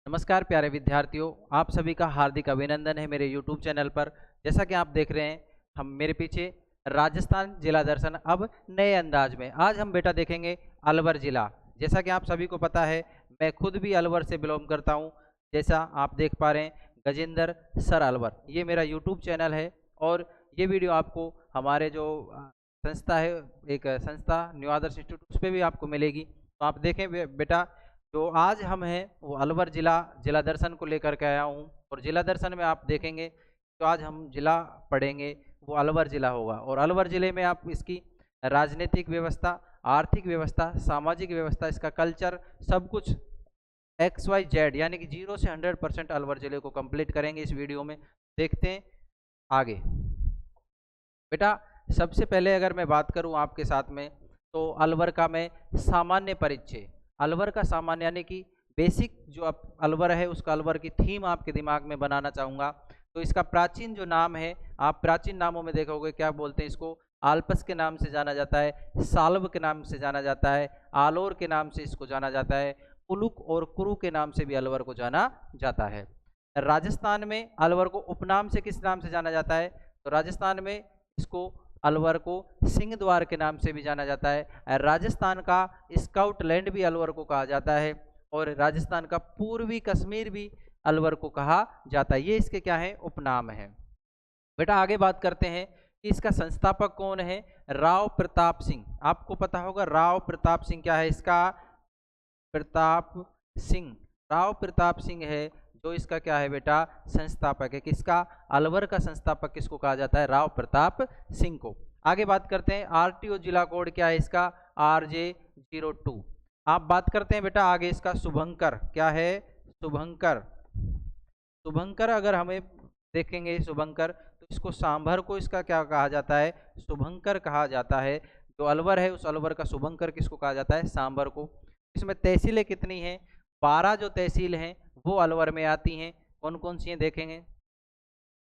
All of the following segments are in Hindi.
नमस्कार प्यारे विद्यार्थियों, आप सभी का हार्दिक अभिनंदन है मेरे YouTube चैनल पर। जैसा कि आप देख रहे हैं, हम मेरे पीछे राजस्थान जिला दर्शन अब नए अंदाज में। आज हम बेटा देखेंगे अलवर जिला। जैसा कि आप सभी को पता है, मैं खुद भी अलवर से बिलोंग करता हूं। जैसा आप देख पा रहे हैं, गजेंद्र सर अलवर, ये मेरा YouTube चैनल है। और ये वीडियो आपको हमारे जो संस्था है, एक संस्था न्यू आदर्श इंस्टीट्यूट, उस पर भी आपको मिलेगी। तो आप देखें बेटा, जो आज हम हैं वो अलवर जिला दर्शन को लेकर के आया हूँ। और जिला दर्शन में आप देखेंगे तो आज हम जिला पढ़ेंगे वो अलवर जिला होगा। और अलवर जिले में आप इसकी राजनीतिक व्यवस्था, आर्थिक व्यवस्था, सामाजिक व्यवस्था, इसका कल्चर, सब कुछ XYZ यानी कि 0 से 100% अलवर जिले को कंप्लीट करेंगे इस वीडियो में। देखते हैं आगे बेटा। सबसे पहले अगर मैं बात करूं आपके साथ में, तो अलवर का मैं सामान्य परिचय, अलवर का सामान्य यानी कि बेसिक जो आप अलवर है उसका अलवर की थीम आपके दिमाग में बनाना चाहूँगा। तो इसका प्राचीन जो नाम है, आप प्राचीन नामों में देखोगे क्या बोलते हैं इसको, आल्पस के नाम से जाना जाता है, साल्व के नाम से जाना जाता है, आलोर के नाम से इसको जाना जाता है, कुलुक और कुरु के नाम से भी अलवर को जाना जाता है। राजस्थान में अलवर को उपनाम से किस नाम से जाना जाता है, तो राजस्थान में इसको अलवर को सिंह द्वार के नाम से भी जाना जाता है। राजस्थान का स्काउटलैंड भी अलवर को कहा जाता है, और राजस्थान का पूर्वी कश्मीर भी अलवर को कहा जाता है। ये इसके क्या है, उपनाम है। बेटा आगे बात करते हैं कि इसका संस्थापक कौन है। राव प्रताप सिंह, आपको पता होगा राव प्रताप सिंह क्या है इसका, प्रताप सिंह, राव प्रताप सिंह है जो इसका क्या है बेटा, संस्थापक है। किसका, अलवर का संस्थापक किसको कहा जाता है, राव प्रताप सिंह को। आगे बात करते हैं RTO जिला कोड क्या है इसका, RJ02। आप बात करते हैं बेटा आगे इसका शुभंकर क्या है, शुभंकर। शुभंकर अगर हमें देखेंगे शुभंकर, तो इसको सांभर को इसका क्या कहा जाता है, शुभंकर कहा जाता है। जो अलवर है उस अलवर का शुभंकर किसको कहा जाता है, सांभर को। इसमें तहसीलें कितनी हैं, 12 जो तहसील हैं वो अलवर में आती हैं। कौन कौन सी हैं देखेंगे।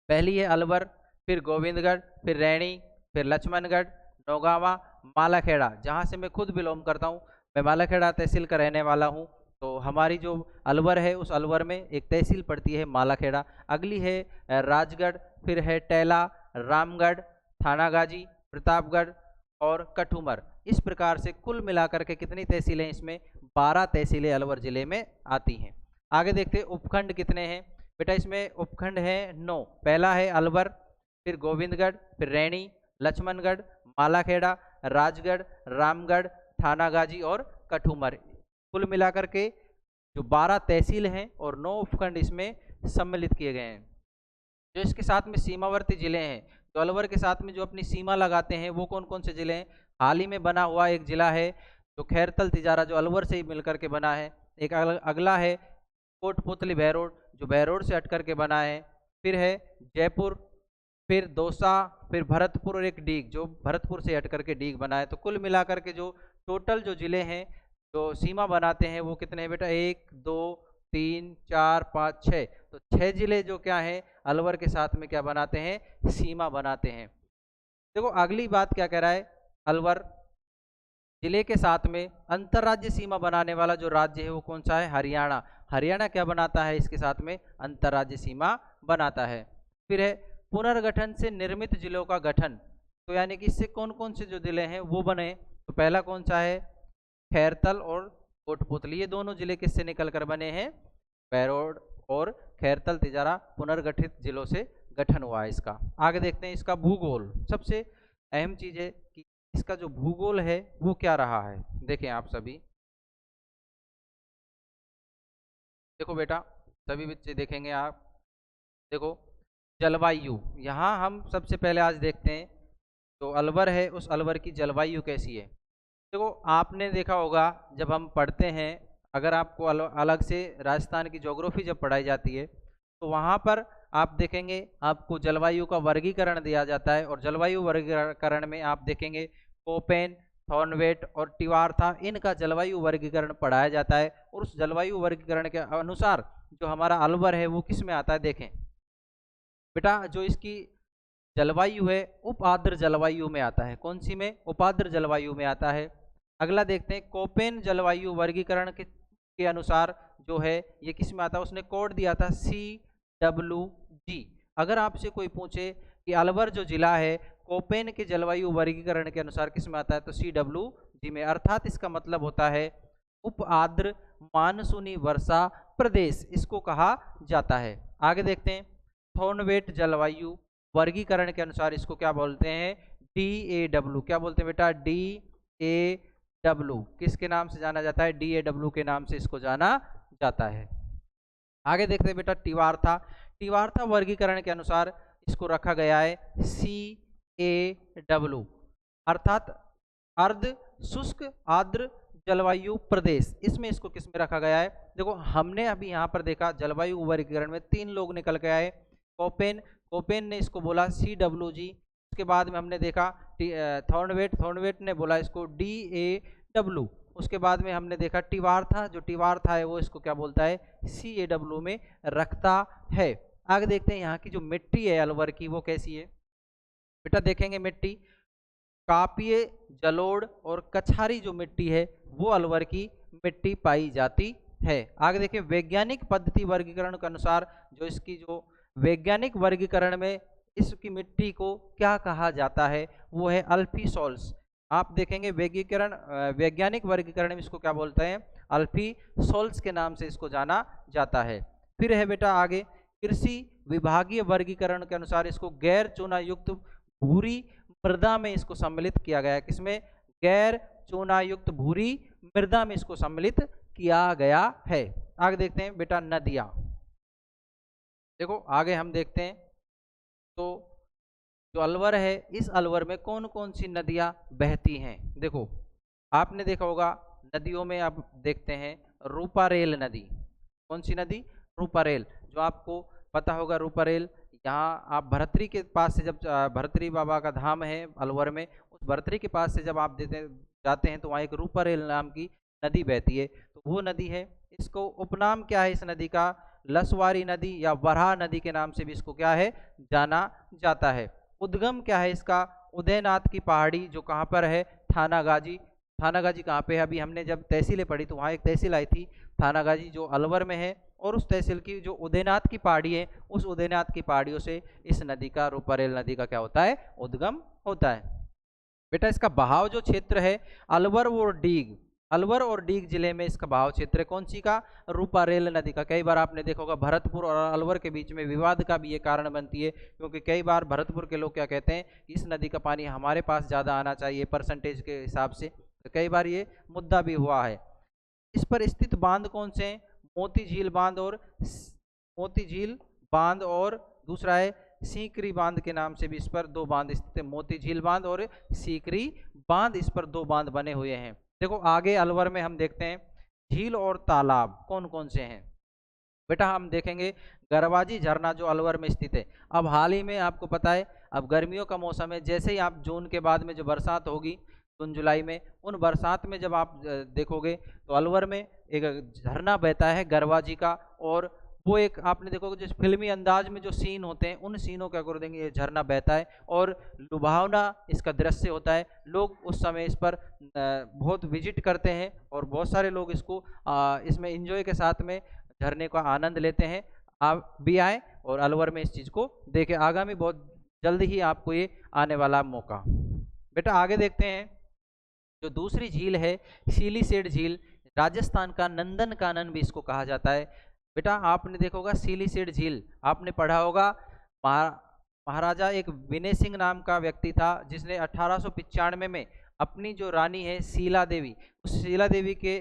पहली है अलवर, फिर गोविंदगढ़, फिर रैणी, फिर लक्ष्मणगढ़, नौगावा, मालाखेड़ा। जहाँ से मैं खुद बिलोंग करता हूँ, मैं मालाखेड़ा तहसील का रहने वाला हूँ। तो हमारी जो अलवर है उस अलवर में एक तहसील पड़ती है मालाखेड़ा। अगली है राजगढ़, फिर है टैला, रामगढ़, थानागाजी, प्रतापगढ़ और कठुमर। इस प्रकार से कुल मिलाकर के कितनी तहसीलें, इसमें 12 तहसीलें अलवर जिले में आती हैं। आगे देखते हैं उपखंड कितने हैं बेटा। इसमें उपखंड है 9। पहला है अलवर, फिर गोविंदगढ़, फिर रैणी, लक्ष्मणगढ़, मालाखेड़ा, राजगढ़, रामगढ़, थानागाजी और कठुमर। कुल मिलाकर के जो 12 तहसील हैं और 9 उपखंड इसमें सम्मिलित किए गए हैं। जो इसके साथ में सीमावर्ती जिले हैं, तो अलवर के साथ में जो अपनी सीमा लगाते हैं, वो कौन कौन से जिले हैं। हाल ही में बना हुआ एक जिला है जो खैरतल तिजारा, जो अलवर से ही मिलकर के बना है। एक अगला है कोटपुतली बहरोड, जो बहरोड से हट करके बना है। फिर है जयपुर, फिर दौसा, फिर भरतपुर और एक डीग, जो भरतपुर से हट करके डीग बना है। तो कुल मिलाकर के जो टोटल जो जिले हैं जो सीमा बनाते हैं वो कितने हैं बेटा, 1 2 3 4 5 6। तो 6 जिले जो क्या है अलवर के साथ में क्या बनाते हैं, सीमा बनाते हैं। देखो अगली बात क्या कह रहा है, अलवर जिले के साथ में अंतर्राज्य सीमा बनाने वाला जो राज्य है वो कौन सा है, हरियाणा। हरियाणा क्या बनाता है, इसके साथ में अंतर्राज्य सीमा बनाता है। फिर है पुनर्गठन से निर्मित जिलों का गठन, तो यानी कि इससे कौन कौन से जो जिले हैं वो बने। तो पहला कौन सा है, खैरतल और कोटपुतली। ये दोनों जिले किससे निकल कर बने हैं, बहरोड और खैरतल तिजारा पुनर्गठित जिलों से गठन हुआ है इसका। आगे देखते हैं इसका भूगोल। सबसे अहम चीज है कि इसका जो भूगोल है वो क्या रहा है। देखें आप सभी, देखो बेटा सभी बच्चे देखेंगे आप, देखो जलवायु। यहाँ हम सबसे पहले आज देखते हैं जो अलवर है उस अलवर की जलवायु कैसी है। देखो आपने देखा होगा जब हम पढ़ते हैं, अगर आपको अलग से राजस्थान की ज्योग्राफी जब पढ़ाई जाती है, तो वहाँ पर आप देखेंगे आपको जलवायु का वर्गीकरण दिया जाता है। और जलवायु वर्गीकरण में आप देखेंगे कोपेन, थॉर्नवेट और टिवारथा, इनका जलवायु वर्गीकरण पढ़ाया जाता है। और उस जलवायु वर्गीकरण के अनुसार जो हमारा अलवर है वो किस में आता है, देखें बेटा, जो इसकी जलवायु है उप आर्द्र जलवायु में आता है। कौन सी में, उपाद्र जलवायु में आता है। अगला देखते हैं कोपेन जलवायु वर्गीकरण के अनुसार जो है ये किस में आता है, उसने कोड दिया था CWG। अगर आपसे कोई पूछे कि अलवर जो जिला है कोपेन के जलवायु वर्गीकरण के अनुसार किस में आता है, तो CWG में, अर्थात इसका मतलब होता है उप आर्द्र मानसूनी वर्षा प्रदेश इसको कहा जाता है। आगे देखते हैं, थॉर्नवेट जलवायु वर्गीकरण के अनुसार इसको क्या बोलते हैं, DAW। क्या बोलते हैं बेटा, DAW। किसके नाम से जाना जाता है, DAW के नाम से इसको जाना जाता है। आगे देखते हैं बेटा, टिवार्था। टिवार्था वर्गीकरण के अनुसार इसको रखा गया है CAW, अर्थात अर्ध शुष्क आर्द्र जलवायु प्रदेश। इसमें इसको किस में रखा गया है, देखो हमने अभी यहाँ पर देखा जलवायु वर्गीकरण में 3 लोग निकल के आए, कोपेन ने इसको बोला CWG, उसके बाद में हमने देखा थॉर्नवेट ने बोला इसको DAW, उसके बाद में हमने देखा टिवार्था, जो टिवार्था है वो इसको क्या बोलता है, CAW में रखता है। आगे देखते हैं यहाँ की जो मिट्टी है अलवर की वो कैसी है बेटा, देखेंगे मिट्टी कापिय, जलोढ़ और कछारी जो मिट्टी है वो अलवर की मिट्टी पाई जाती है। आगे देखिए, वैज्ञानिक पद्धति वर्गीकरण के अनुसार जो इसकी जो वैज्ञानिक वर्गीकरण में इसकी मिट्टी को क्या कहा जाता है वो है अल्फीसॉल्स। आप देखेंगे वैज्ञानिक वर्गीकरण में इसको क्या बोलते हैं, अल्फीसॉल्स के नाम से इसको जाना जाता है। फिर है बेटा आगे, कृषि विभागीय वर्गीकरण के अनुसार इसको गैर चूना युक्त भूरी मृदा में इसको सम्मिलित किया गया है। किसमें, गैर चूना युक्त भूरी मृदा में इसको सम्मिलित किया गया है। आगे देखते हैं बेटा नदियां। देखो आगे हम देखते हैं तो जो अलवर है इस अलवर में कौन कौन सी नदियां बहती हैं। देखो आपने देखा होगा नदियों में, आप देखते हैं रूपारेल नदी। कौन सी नदी, रूपारेल। जो आपको पता होगा रूपारेल, यहाँ आप भरतरी के पास से जब भरतरी बाबा का धाम है अलवर में, उस भरतरी के पास से जब आप जाते हैं तो वहाँ एक रूपारेल नाम की नदी बहती है, तो वो नदी है। इसको उपनाम क्या है इस नदी का, लसवारी नदी या वराह नदी के नाम से भी इसको क्या है, जाना जाता है। उद्गम क्या है इसका, उदयनाथ की पहाड़ी, जो कहाँ पर है, थानागाजी। थानागाजी कहाँ पे है, अभी हमने जब तहसीलें पढ़ी तो वहाँ एक तहसील आई थी थानागाजी जो अलवर में है, और उस तहसील की जो उदयनाथ की पहाड़ी है उस उदयनाथ की पहाड़ियों से इस नदी का, रूपारेल नदी का क्या होता है, उद्गम होता है। बेटा इसका बहाव जो क्षेत्र है अलवर और डीग जिले में इसका बहाव क्षेत्र कौन सी का, रूपारेल नदी का। कई बार आपने देखा होगा भरतपुर और अलवर के बीच में विवाद का भी ये कारण बनती है, क्योंकि कई बार भरतपुर के लोग क्या कहते हैं, इस नदी का पानी हमारे पास ज़्यादा आना चाहिए परसेंटेज के हिसाब से, तो कई बार ये मुद्दा भी हुआ है। इस पर स्थित बांध कौन से हैं, मोती झील बांध और दूसरा है सीकरी बांध के नाम से भी इस पर 2 बांध स्थित है। मोती झील बांध और सीकरी बांध, इस पर 2 बांध बने हुए हैं। देखो आगे अलवर में हम देखते हैं झील और तालाब कौन कौन से हैं। बेटा हम देखेंगे गरवाजी झरना जो अलवर में स्थित है। अब हाल ही में आपको पता है अब गर्मियों का मौसम है, जैसे ही आप जून के बाद में जो बरसात होगी जून जुलाई में, उन बरसात में जब आप देखोगे तो अलवर में एक झरना बहता है गरवाजी का, और वो एक आपने देखोगे जिस फिल्मी अंदाज में जो सीन होते हैं उन सीनों के अकॉर्डिंग ये झरना बहता है और लुभावना इसका दृश्य होता है। लोग उस समय इस पर बहुत विजिट करते हैं और बहुत सारे लोग इसको इसमें एंजॉय के साथ में झरने का आनंद लेते हैं। आप भी आए और अलवर में इस चीज़ को देखें, आगामी बहुत जल्द ही आपको ये आने वाला मौका। बेटा आगे देखते हैं जो दूसरी झील है सीलीसेड झील, राजस्थान का नंदन कानन भी इसको कहा जाता है। बेटा आपने देखा होगा सीलीसेड झील, आपने पढ़ा होगा महाराजा एक विनय सिंह नाम का व्यक्ति था जिसने 1895 में अपनी जो रानी है शीला देवी, उस शीला देवी के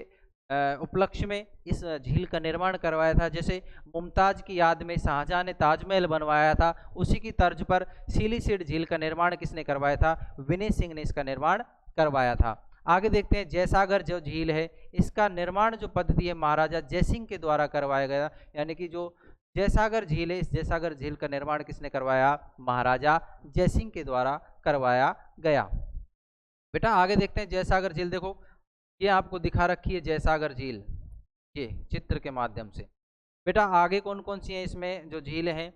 उपलक्ष्य में इस झील का निर्माण करवाया था। जैसे मुमताज की याद में शाहजहां ने ताजमहल बनवाया था, उसी की तर्ज पर सीलीसेड झील का निर्माण किसने करवाया था, विनय सिंह ने इसका निर्माण करवाया था। आगे देखते हैं जयसागर जो झील है, इसका निर्माण जो पद्धति है महाराजा जयसिंह के द्वारा करवाया गया, यानी कि जो जयसागर झील है इस जयसागर झील का निर्माण किसने करवाया, महाराजा जयसिंह के द्वारा करवाया गया। बेटा आगे देखते हैं जयसागर झील, देखो ये आपको दिखा रखी है जयसागर झील ये चित्र के माध्यम से। बेटा आगे कौन कौन सी हैं इसमें जो झीलें हैं,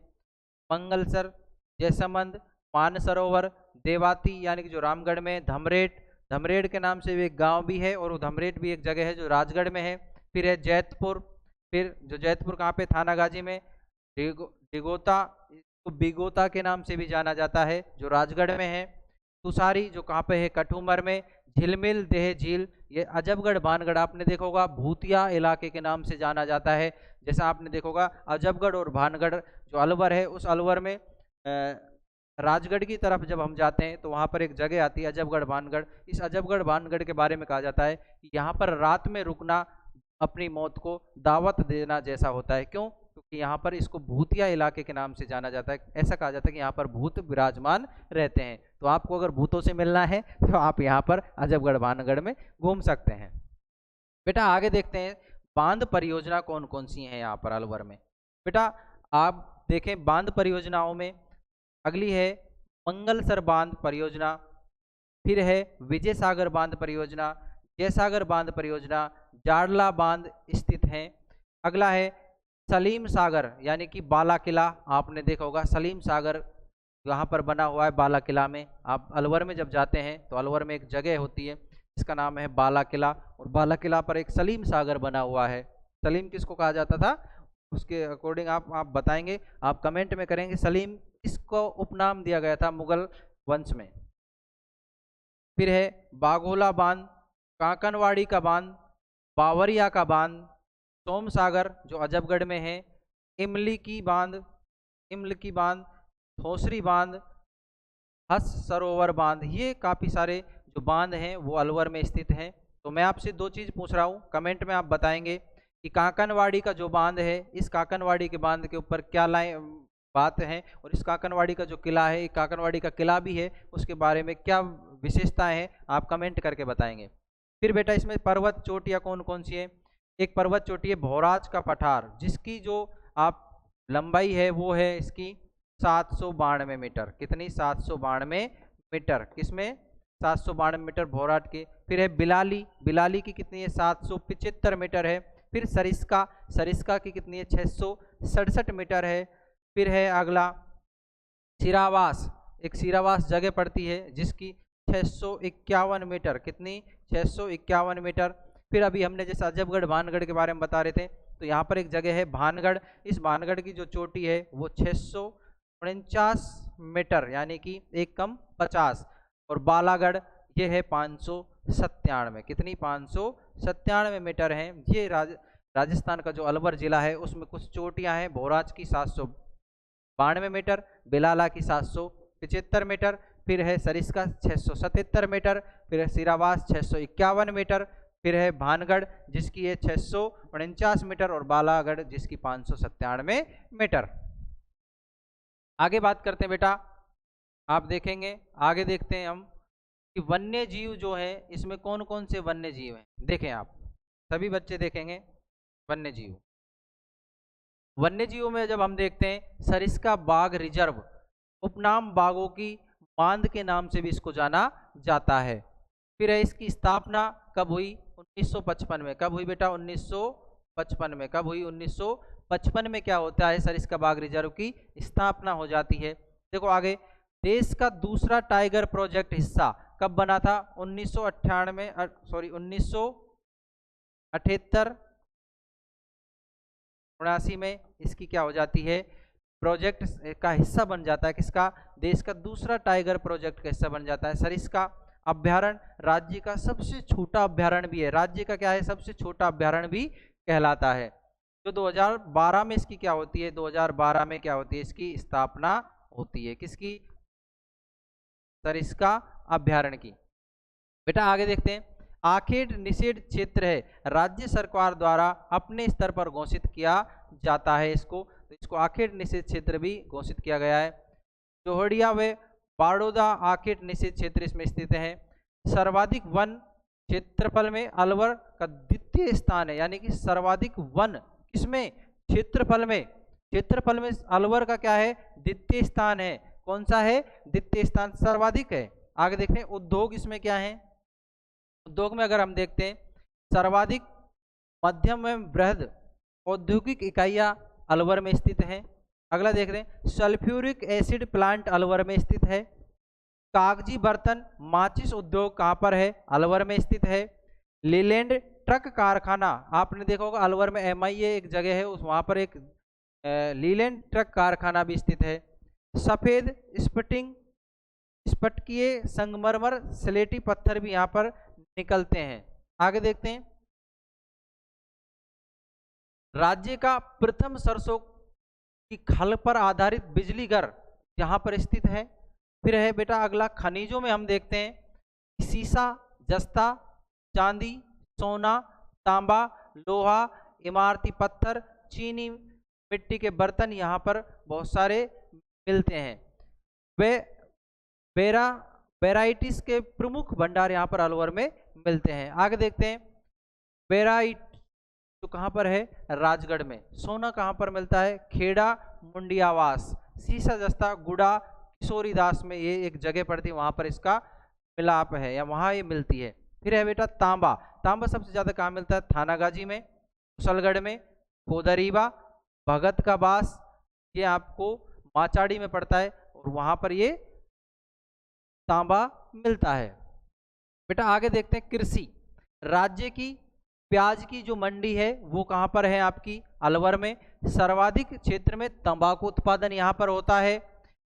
मंगलसर, जयसमंद, मानसरोवर, देवाती यानी कि जो रामगढ़ में, धमरेट के नाम से भी एक गांव भी है और वो धमरेट भी एक जगह है जो राजगढ़ में है। फिर है जैतपुर, फिर जो जैतपुर कहाँ पे, थानागाजी में। डिगोता, इसको बिगोता के नाम से भी जाना जाता है, जो राजगढ़ में है। तुसारी जो कहाँ पे है, कठूमर में। झिलमिल देह झील, ये अजबगढ़ भानगढ़ आपने देखा होगा, भूतिया इलाके के नाम से जाना जाता है। जैसा आपने देखा होगा अजबगढ़ और भानगढ़ जो अलवर है, उस अलवर में राजगढ़ की तरफ जब हम जाते हैं तो वहाँ पर एक जगह आती है अजबगढ़ भानगढ़। इस अजबगढ़ भानगढ़ के बारे में कहा जाता है कि यहाँ पर रात में रुकना अपनी मौत को दावत देना जैसा होता है। क्यों? क्योंकि यहाँ पर इसको भूतिया इलाके के नाम से जाना जाता है। ऐसा कहा जाता है कि यहाँ पर भूत विराजमान रहते हैं। तो आपको अगर भूतों से मिलना है तो आप यहाँ पर अजबगढ़ भानगढ़ में घूम सकते हैं। बेटा आगे देखते हैं बांध परियोजना कौन कौन सी हैं यहाँ पर अलवर में। बेटा आप देखें बांध परियोजनाओं में अगली है मंगलसर बांध परियोजना, फिर है विजय सागर बांध परियोजना, जयसागर बांध परियोजना, जाडला बांध स्थित है। अगला है सलीम सागर यानी कि बाला किला, आपने देखा होगा सलीम सागर यहाँ पर बना हुआ है बाला किला में। आप अलवर में जब जाते हैं तो अलवर में एक जगह होती है इसका नाम है बाला किला, और बाला किला पर एक सलीम सागर बना हुआ है। सलीम किसको कहा जाता था, उसके अकॉर्डिंग आप बताएंगे, आप कमेंट में करेंगे सलीम किसको उपनाम दिया गया था मुगल वंश में। फिर है बाघोला बांध, कांकनवाड़ी का बांध, बावरिया का बांध, सोम सागर जो अजबगढ़ में है, इमली की बांध, थोसरी बांध, हस सरोवर बांध। ये काफ़ी सारे जो बांध हैं वो अलवर में स्थित हैं। तो मैं आपसे दो चीज़ पूछ रहा हूँ, कमेंट में आप बताएंगे कि कांकनवाड़ी का जो बांध है, इस कांकनवाड़ी के बांध के ऊपर क्या बात है, और इस कांकनवाड़ी का जो किला है, कांकनवाड़ी का किला भी है, उसके बारे में क्या विशेषताएं हैं, आप कमेंट करके बताएंगे। फिर बेटा इसमें पर्वत चोटियाँ कौन कौन सी है। एक पर्वत चोटी है भौराज का पठार, जिसकी जो आप लंबाई है वो है इसकी 792 मीटर। कितनी? 792 मीटर। किसमें? 792 मीटर भौराट के। फिर है बिलाली की कितनी है? 775 मीटर है। फिर सरिस्का की कितनी है? 667 मीटर है। फिर है अगला सिरावास, एक सिरावास जगह पड़ती है जिसकी 651 मीटर। कितनी? 651 मीटर। फिर अभी हमने जैसे अजबगढ़ भानगढ़ के बारे में बता रहे थे, तो यहाँ पर एक जगह है भानगढ़। इस भानगढ़ की जो चोटी है वो 649 मीटर यानी कि 1 कम 50, और बालागढ़ ये है 597। कितनी? 597 मीटर है। ये राजस्थान का जो अलवर जिला है उसमें कुछ चोटियाँ हैं। भोराज की 792 मीटर, बिलाला की 775 मीटर, फिर है सरिस्का 677 मीटर, फिर है सिरावास 651 मीटर, फिर है भानगढ़ जिसकी है 649 मीटर, और बालागढ़ जिसकी 597 मीटर। आगे बात करते हैं बेटा, आप देखेंगे आगे देखते हैं हम कि वन्य जीव जो है इसमें कौन कौन से वन्य जीव हैं। देखें आप सभी बच्चे देखेंगे वन्य जीव। वन्य जीवों में जब हम देखते हैं सरिस्का बाघ रिजर्व, उपनाम बाघों की बांध के नाम से भी इसको जाना जाता है। फिर है इसकी स्थापना कब हुई? 1955 में। कब हुई बेटा? 1955 में। कब हुई? 1955 में क्या होता है? सरिस्का बाघ रिजर्व की स्थापना हो जाती है। देखो आगे, देश का दूसरा टाइगर प्रोजेक्ट हिस्सा कब बना था? 1978 79 में इसकी क्या हो जाती है? प्रोजेक्ट का हिस्सा बन जाता है। किसका? देश का दूसरा टाइगर प्रोजेक्ट का हिस्सा बन जाता है। सरिस्का अभ्यारण्य राज्य का सबसे छोटा अभ्यारण्य भी है। राज्य का क्या है? सबसे छोटा अभ्यारण्य भी कहलाता है। तो 2012 में इसकी क्या होती है? 2012 में क्या होती है? इसकी स्थापना होती है। किसकी? सरिस्का अभ्यारण्य की। बेटा आगे देखते हैं, आखेट निषेध क्षेत्र है, राज्य सरकार द्वारा अपने स्तर पर घोषित किया जाता है इसको, तो इसको आखेट निषेध क्षेत्र भी घोषित किया गया है। जोहड़िया व बाड़ोदा आखेट निषेध क्षेत्र इसमें स्थित है। सर्वाधिक वन क्षेत्रफल में अलवर का द्वितीय स्थान है, यानी कि सर्वाधिक वन किसमें? क्षेत्रफल में। क्षेत्रफल में अलवर का क्या है? द्वितीय स्थान है। कौन सा है? द्वितीय स्थान, सर्वाधिक है। आगे देखते हैं उद्योग इसमें क्या है। उद्योग में अगर हम देखते हैं, सर्वाधिक मध्यम एवं बृहद औद्योगिक इकाइयां अलवर में स्थित हैं। अगला देख रहे हैं, सल्फ्यूरिक एसिड प्लांट अलवर में स्थित है। कागजी बर्तन माचिस उद्योग कहाँ पर है? अलवर में स्थित है। लीलैंड ट्रक कारखाना आपने देखा होगा अलवर में MIA एक जगह है, उस वहां पर एक लीलैंड ट्रक कारखाना भी स्थित है। सफेद स्फटिकीय संगमरमर स्लेटी पत्थर भी यहाँ पर निकलते हैं। आगे देखते हैं, राज्य का प्रथम सरसों की खल पर आधारित बिजली घर यहाँ पर स्थित है। फिर है बेटा अगला, खनिजों में हम देखते हैं सीसा, जस्ता, चांदी, सोना, तांबा, लोहा, इमारती पत्थर, चीनी मिट्टी के बर्तन यहाँ पर बहुत सारे मिलते हैं। वे वेराइटीज के प्रमुख भंडार यहाँ पर अलवर में मिलते हैं। आगे देखते हैं, वेराइट तो कहाँ पर है, राजगढ़ में। सोना कहाँ पर मिलता है, खेड़ा मुंडियावास। सीसा, जस्ता, गुड़ा किशोरीदास में ये एक जगह पड़ती है, वहां पर इसका मिलाप है या वहां ये मिलती है। फिर है बेटा तांबा। तांबा सबसे ज्यादा कहाँ मिलता है, थानागाजी में, कुशलगढ़ में, कोदरीबा, भगत का बास, ये आपको माचाड़ी में पड़ता है और वहां पर ये तांबा मिलता है। बेटा आगे देखते हैं, कृषि। राज्य की प्याज की जो मंडी है वो कहाँ पर है, आपकी अलवर में। सर्वाधिक क्षेत्र में तंबाकू उत्पादन यहाँ पर होता है।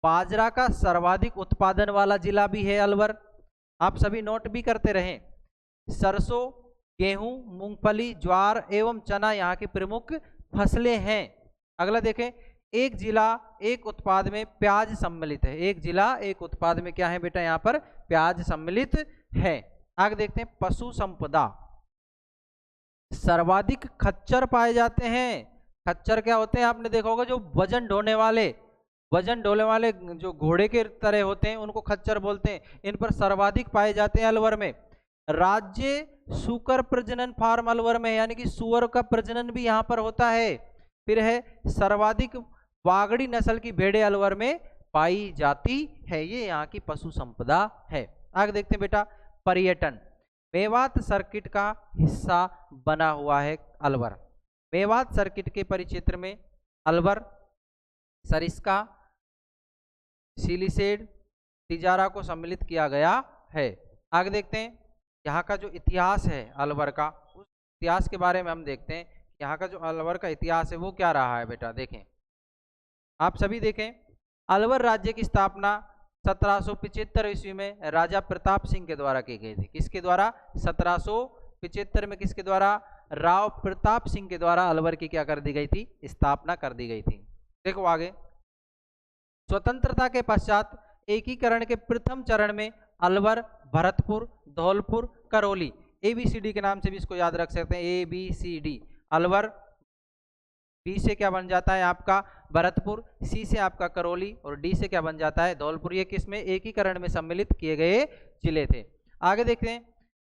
बाजरा का सर्वाधिक उत्पादन वाला जिला भी है अलवर, आप सभी नोट भी करते रहें। सरसों, गेहूं, मूंगफली, ज्वार एवं चना यहाँ की प्रमुख फसलें हैं। अगला देखें, एक जिला एक उत्पाद में प्याज सम्मिलित है। एक जिला एक उत्पाद में क्या है बेटा, यहाँ पर प्याज सम्मिलित है। आगे देखते हैं, पशु संपदा। सर्वाधिक खच्चर पाए जाते हैं। खच्चर क्या होते हैं, आपने देखा होगा जो वजन ढोने वाले जो घोड़े के तरह होते हैं उनको खच्चर बोलते हैं। इन पर सर्वाधिक पाए जाते हैं अलवर में। राज्य सुकर प्रजनन फार्म अलवर में, यानी कि सुअर का प्रजनन भी यहाँ पर होता है। फिर है सर्वाधिक वागड़ी नस्ल की भेड़ें अलवर में पाई जाती है। ये यहाँ की पशु संपदा है। आगे देखते हैं बेटा, पर्यटन। मेवात सर्किट का हिस्सा बना हुआ है अलवर। मेवात सर्किट के परिक्षेत्र में अलवर, सरिस्का, सिलिसेड, तिजारा को सम्मिलित किया गया है। आगे देखते हैं, यहाँ का जो इतिहास है अलवर का, उस इतिहास के बारे में हम देखते हैं। यहाँ का जो अलवर का इतिहास है वो क्या रहा है बेटा, देखें आप सभी देखें। अलवर राज्य की स्थापना 1775 ईस्वी में राजा प्रताप सिंह के द्वारा की गई थी। किसके द्वारा, 1775 में किसके द्वारा, राव प्रताप सिंह के द्वारा अलवर की क्या कर दी गई थी, स्थापना कर दी गई थी। देखो आगे, स्वतंत्रता के पश्चात एकीकरण के प्रथम चरण में अलवर, भरतपुर, धौलपुर, करौली, ABCD के नाम से भी इसको याद रख सकते हैं, ABCD। अलवर, B से क्या बन जाता है आपका भरतपुर, C से आपका करौली और D से क्या बन जाता है धौलपुर। ये किसमें, एकीकरण में सम्मिलित किए गए जिले थे। आगे देखते हैं,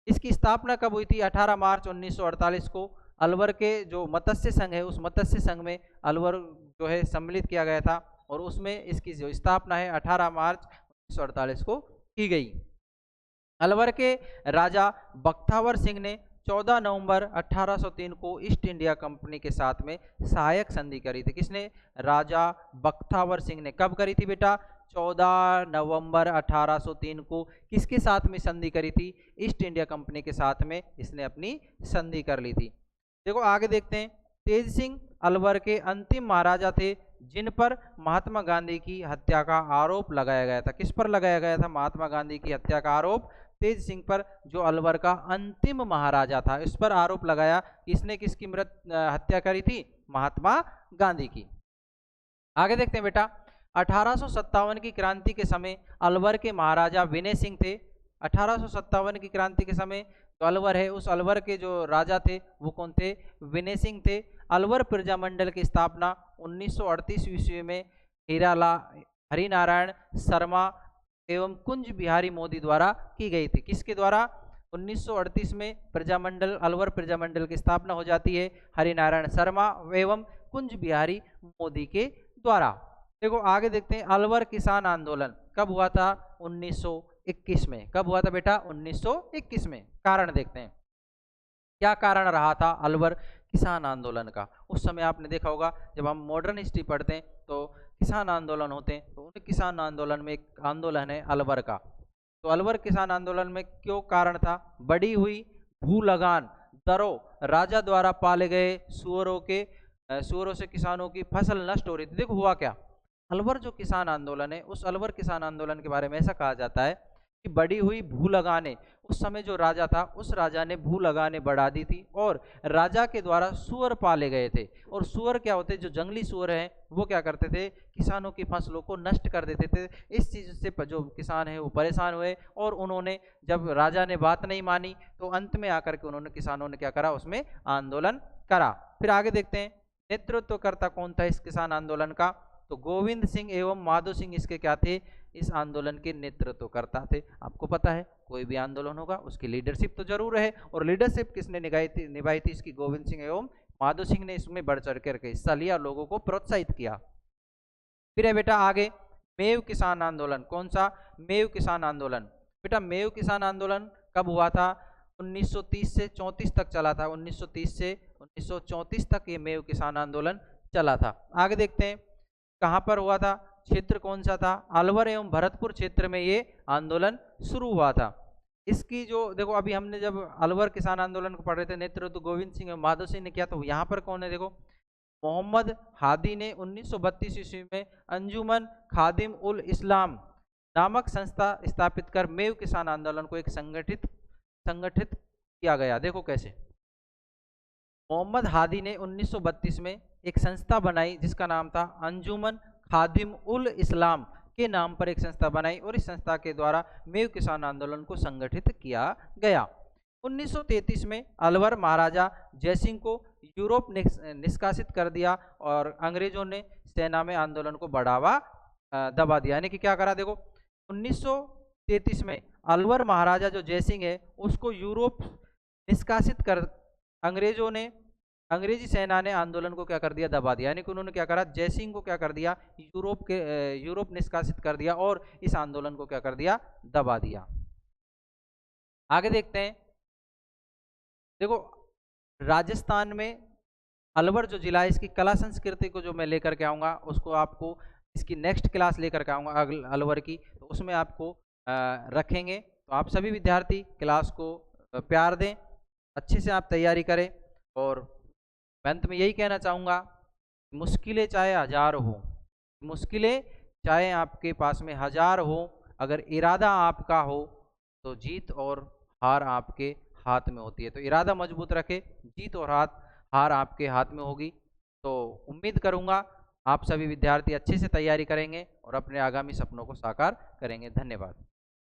इसकी स्थापना कब हुई थी, 18 मार्च 1948 को अलवर के जो मत्स्य संघ है उस मत्स्य संघ में अलवर जो है सम्मिलित किया गया था और उसमें इसकी जो स्थापना है 18 मार्च 1948 को की गई। अलवर के राजा बख्तावर सिंह ने 14 नवंबर 1803 को ईस्ट इंडिया कंपनी के साथ में सहायक संधि करी थी। किसने, राजा बख्तावर सिंह ने। कब करी थी बेटा, 14 नवंबर 1803 को किसके साथ में संधि करी थी, ईस्ट इंडिया कंपनी के साथ में इसने अपनी संधि कर ली थी। देखो आगे देखते हैं, तेज सिंह अलवर के अंतिम महाराजा थे जिन पर महात्मा गांधी की हत्या का आरोप लगाया गया था। किस पर लगाया गया था, महात्मा गांधी की हत्या का आरोप तेज सिंह पर, जो अलवर का अंतिम महाराजा था, इस पर आरोप लगाया। इसने किसकी हत्या करी थी, महात्मा गांधी की। आगे देखते हैं बेटा, 1857 की क्रांति के समय अलवर के महाराजा विनय सिंह थे। 1857 की क्रांति के समय जो अलवर है उस अलवर के जो राजा थे वो कौन थे, विनय सिंह थे। अलवर प्रजामंडल की स्थापना 1938 ईस्वी में हरिनारायण शर्मा एवं कुंज बिहारी मोदी द्वारा की गई थी। किसके द्वारा, 1938 में प्रजामंडल, अलवर प्रजामंडल की स्थापना हो जाती है हरिनारायण शर्मा एवं कुंज बिहारी मोदी के द्वारा। देखो आगे देखते हैं, अलवर किसान आंदोलन कब हुआ था, 1921 में। कब हुआ था बेटा, 1921 में। कारण देखते हैं, क्या कारण रहा था अलवर किसान आंदोलन का। उस समय आपने देखा होगा जब हम मॉडर्न हिस्ट्री पढ़ते हैं तो किसान आंदोलन होते हैं, तो उन किसान आंदोलन में एक आंदोलन है अलवर का। तो अलवर किसान आंदोलन में क्यों कारण था, बढ़ी हुई भू लगान दरो, राजा द्वारा पाले गए सुअरों से किसानों की फसल नष्ट हो रही थी। देखो हुआ क्या, अलवर जो किसान आंदोलन है, उस अलवर किसान आंदोलन के बारे में ऐसा कहा जाता है कि बढ़ी हुई भू लगाने, उस समय जो राजा था उस राजा ने भू लगाने बढ़ा दी थी और राजा के द्वारा सुअर पाले गए थे। और सुअर क्या होते, जो जंगली सुअर हैं वो क्या करते थे, किसानों की फसलों को नष्ट कर देते थे। इस चीज़ से जो किसान है वो परेशान हुए और उन्होंने, जब राजा ने बात नहीं मानी तो अंत में आकर के उन्होंने, किसानों ने क्या करा, उसमें आंदोलन करा। फिर आगे देखते हैं नेतृत्वकर्ता कौन था इस किसान आंदोलन का, तो गोविंद सिंह एवं माधो सिंह इसके क्या थे, इस आंदोलन के नेतृत्व करता थे। आपको पता है कोई भी आंदोलन होगा उसकी लीडरशिप तो जरूर है, और लीडरशिप किसने निभाई थी इसकी, गोविंद सिंह एवं माधो सिंह ने इसमें बढ़ चढ़ करके हिस्सा लिया, लोगों को प्रोत्साहित किया। फिर है बेटा आगे मेव किसान आंदोलन, कौन सा, मेव किसान आंदोलन। बेटा मेव किसान आंदोलन कब हुआ था, 1930 से 34 तक चला था। 1930 से 1934 तक ये मेव किसान आंदोलन चला था। आगे देखते हैं कहाँ पर हुआ था, क्षेत्र कौन सा था, अलवर एवं भरतपुर क्षेत्र में ये आंदोलन शुरू हुआ था। इसकी जो देखो, अभी हमने जब अलवर किसान आंदोलन को पढ़ रहे थे, नेतृत्व गोविंद सिंह एवं माधो सिंह ने किया, तो यहाँ पर कौन है, देखो मोहम्मद हादी ने 1932 ईस्वी में अंजुमन खादिम उल इस्लाम नामक संस्था स्थापित कर मेव किसान आंदोलन को एक संगठित किया गया। देखो कैसे, मोहम्मद हादी ने 1932 में एक संस्था बनाई जिसका नाम था अंजुमन खादिम उल इस्लाम के नाम पर एक संस्था बनाई, और इस संस्था के द्वारा मेव किसान आंदोलन को संगठित किया गया। 1933 में अलवर महाराजा जयसिंह को यूरोप निष्कासित कर दिया और अंग्रेजों ने सेना में आंदोलन को बढ़ावा दबा दिया। यानी कि क्या करा, देखो 1933 में अलवर महाराजा जो जयसिंह है उसको यूरोप निष्कासित कर, अंग्रेजी सेना ने आंदोलन को क्या कर दिया, दबा दिया। यानी कि उन्होंने क्या करा, जयसिंह को क्या कर दिया, यूरोप निष्कासित कर दिया और इस आंदोलन को क्या कर दिया, दबा दिया। आगे देखते हैं, देखो राजस्थान में अलवर जो जिला है, इसकी कला संस्कृति को जो मैं लेकर के आऊँगा उसको आपको इसकी नेक्स्ट क्लास लेकर के आऊँगा अलवर की, तो उसमें आपको रखेंगे। तो आप सभी विद्यार्थी क्लास को प्यार दें, अच्छे से आप तैयारी करें, और अंत में यही कहना चाहूँगा, मुश्किलें चाहे हजार हो, मुश्किलें चाहे आपके पास में हजार हो, अगर इरादा आपका हो तो जीत और हार आपके हाथ में होती है। तो इरादा मजबूत रखें, जीत और हार आपके हाथ में होगी। तो उम्मीद करूँगा आप सभी विद्यार्थी अच्छे से तैयारी करेंगे और अपने आगामी सपनों को साकार करेंगे। धन्यवाद।